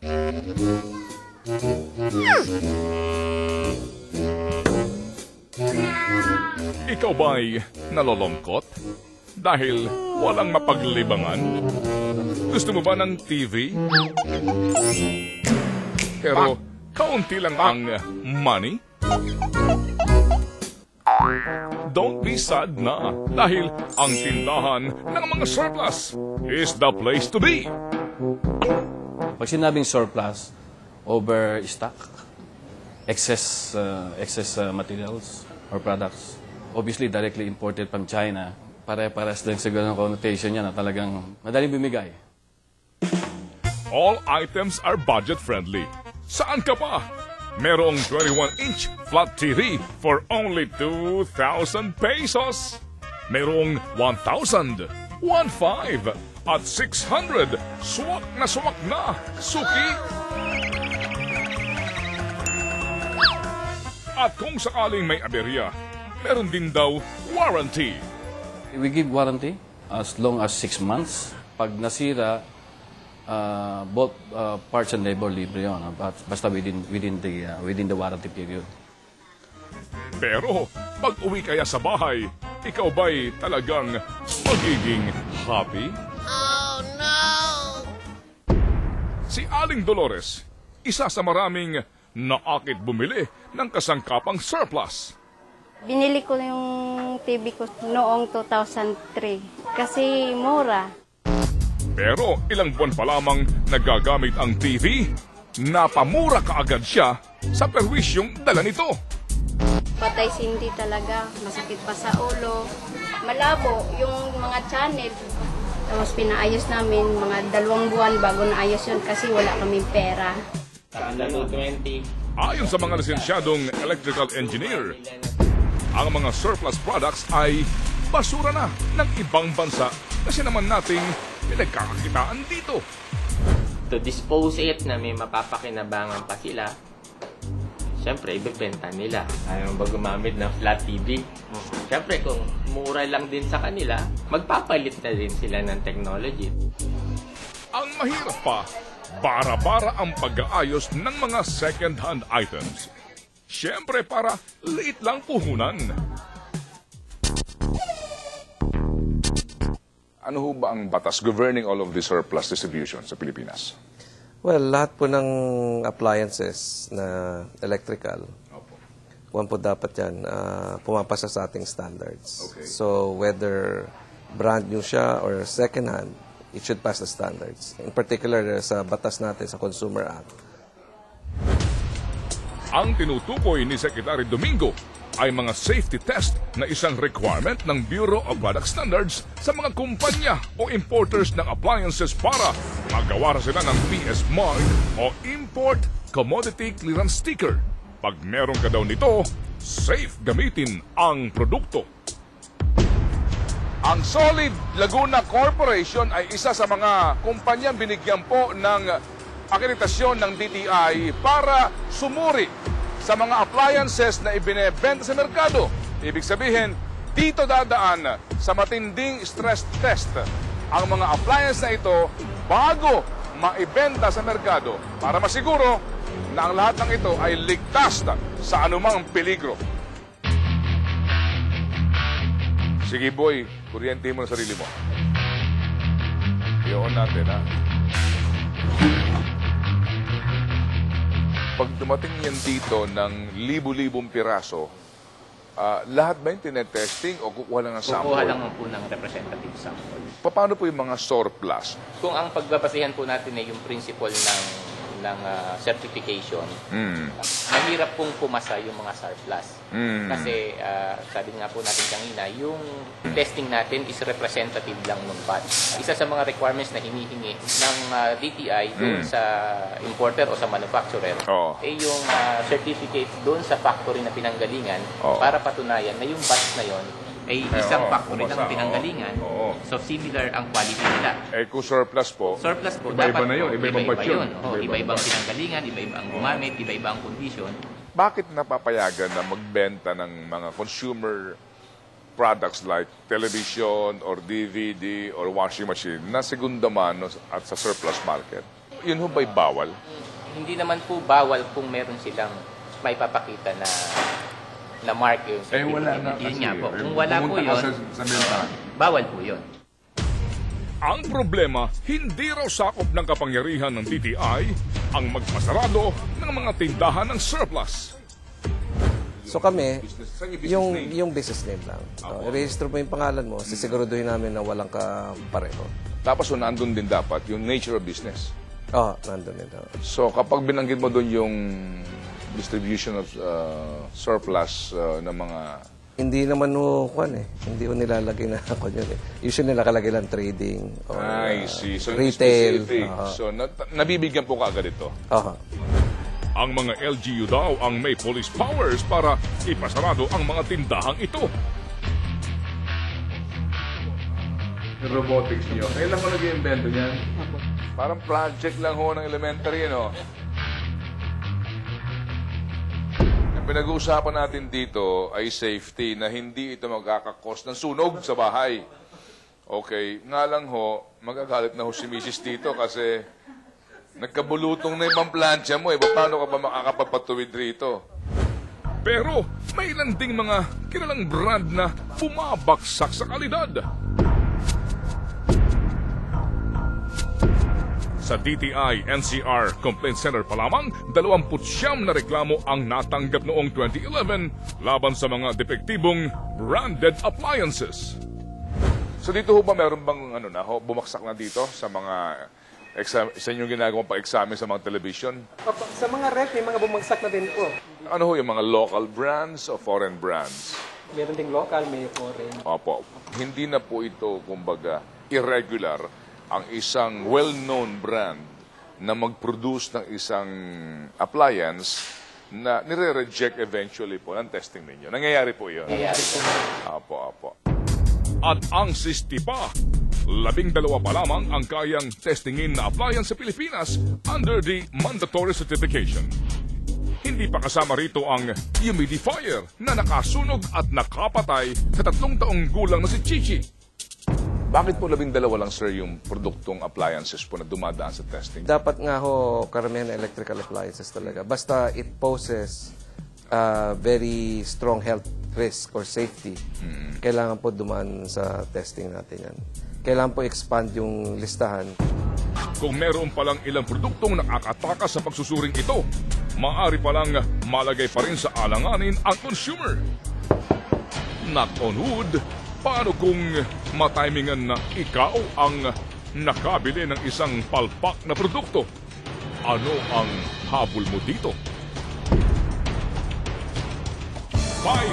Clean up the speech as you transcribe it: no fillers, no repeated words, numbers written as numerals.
Ikaw ba'y nalolongkot? Dahil walang mapaglibangan? Gusto mo ba ng TV? Pero kaunti lang ang money? Don't be sad na dahil ang tindahan ng mga surplus is the place to be. Pag sinabing surplus, overstock, excess materials or products, obviously directly imported from China, pare-pares din siguro ng connotation niya na talagang madaling bumigay. All items are budget-friendly. Saan ka pa? Merong 21-inch flat TV for only 2,000 pesos. Merong 1,000, 1,500 at 600. Swak na suki. At kung sakaling may aberya, meron din daw warranty. We give warranty as long as 6 months. Pag nasira, both parts and labor libre yun. Basta within the warranty period. Pero pag uwi kaya sa bahay, ikaw ba'y talagang magiging happy? Oh no! Si Aling Dolores, isa sa maraming naakit bumili ng kasangkapang surplus. Binili ko yung TV ko noong 2003 kasi mura. Pero ilang buwan pa lamang nagagamit ang TV, napamura kaagad siya sa perwisyong dala nito. Patay sindi talaga, masakit pa sa ulo. Malabo yung mga channel. Tapos pinaayos namin mga 2 buwan bago naayos yun kasi wala kaming pera. 20. Ayon sa mga lisensyadong electrical engineer, ang mga surplus products ay basura na ng ibang bansa kasi naman nating pinagkakakitaan dito. To dispose it na may mapapakinabangan pa sila, siyempre, ibebenta nila. Ayaw ba gumamit ng flat TV? Siyempre, kung mura lang din sa kanila, magpapalit na din sila ng technology. Ang mahirap pa, bara-bara ang pag-aayos ng mga second-hand items. Siyempre, para liit lang puhunan. Ano ho ba ang batas governing all of the surplus distribution sa Pilipinas? Well, lahat po ng appliances na electrical, kuwan po dapat yan, pumapasa sa ating standards. Okay. So, whether brand new siya or second hand, it should pass the standards. In particular, sa batas natin, sa Consumer Act. Ang tinutukoy ni Secretary Domingo ay mga safety test na isang requirement ng Bureau of Product Standards sa mga kumpanya o importers ng appliances para magawa sila ng PS Mark o Import Commodity Clearance Sticker. Pag meron ka daw nito, safe gamitin ang produkto. Ang Solid Laguna Corporation ay isa sa mga kumpanyang binigyan po ng akreditasyon ng DTI para sumuri sa mga appliances na ibinebenta sa merkado. Ibig sabihin, dito dadaan sa matinding stress test ang mga appliance na ito bago maibenta sa merkado para masiguro na ang lahat ng ito ay ligtas sa anumang peligro. Sige boy, kuryente mo na sarili mo. I-on natin, ha? Pag dumating yan dito ng libu-libong piraso, lahat ba yung tinetesting o kukuha lang ng sample? Kukuha lang po ng representative sample. Paano po yung mga surplus? Kung ang pagbabasihan po natin ay yung principle ng certification, mahirap pong pumasa yung mga surplus. Kasi sabi nga po natin kanina, yung testing natin is representative lang ng batch. Isa sa mga requirements na hinihingi ng DTI doon sa importer o sa manufacturer ay yung certificate doon sa factory na pinanggalingan para patunayan na yung batch na yon ay isang factory ng pinanggalingan. So, similar ang quality nila. Kung surplus po, iba-iba na yun, iba-ibang batch yun. Iba-ibang pinanggalingan, iba-ibang gumamit, iba-ibang condition. Bakit napapayagan na magbenta ng mga consumer products like television or DVD or washing machine na segunda mano at sa surplus market? yun ho ba'y bawal? Hindi naman po bawal kung meron silang may papakita na mark yung Yun nga po. Kung wala po yun, bawal po yun. Ang problema, hindi raw sakop ng kapangyarihan ng DTI ang magpasarado ng mga tindahan ng surplus. So kami, yung business name lang. I-register mo yung pangalan mo, sisiguraduhin namin na walang kapareho. Tapos nandun din dapat yung nature of business. Oo, nandun din. So kapag binanggit mo doon yung distribution of surplus ng mga... Hindi naman hindi ko nilalagay na ako yun eh. Usually nakalagay lang trading or I see. So retail. specific. So nabibigyan po kaagad ito. Ang mga LGU daw ang may police powers para ipasarado ang mga tindahang ito. Robotics niyo. Kailan mo nag-invento niyan? Parang project lang ho ng elementary, no? Ang pinag-uusapan natin dito ay safety na hindi ito magkakakos ng sunog sa bahay. Okay, nga lang ho, magagalit na ho si Mrs. dito kasi nagkabulutong na yung plancha mo eh. Paano ka ba makakapagpatuwid rito? Pero may ilan ding mga kilalang brand na bumabaksak sa kalidad. Sa DTI NCR Complaint Center pa lamang, 29 na reklamo ang natanggap noong 2011 laban sa mga depektibong branded appliances. So dito ho ba meron bang bumaksak na dito sa mga sa inyong ginagawang pa-examine sa mga television? Sa mga ref, may mga bumagsak na din po. Ano ho, yung mga local brands o foreign brands? Meron ding local, may foreign. Opo. Hindi na po ito, kumbaga, irregular ang isang well-known brand na mag-produce ng isang appliance na nire-reject eventually po ng testing ninyo. Nangyayari po yun. Opo. At ang SISTI pa, 12 pa lamang ang kayang testingin na appliance sa Pilipinas under the mandatory certification. Hindi pa kasama rito ang humidifier na nakasunog at nakapatay sa 3 taong gulang na si Chichi. Bakit po 12 lang, sir, yung produktong appliances po na dumadaan sa testing? Dapat nga karamihan na electrical appliances talaga. Basta it poses very strong health risk or safety. Kailangan po dumaan sa testing natin yan. Kailangan po expand yung listahan. Kung meron palang ilang produktong nakakatakas sa pagsusuring ito, maaari palang malagay pa rin sa alanganin ang consumer. Knock on wood, paano kung matimingan na ikaw ang nakabili ng isang palpak na produkto? Ano ang habol mo dito? By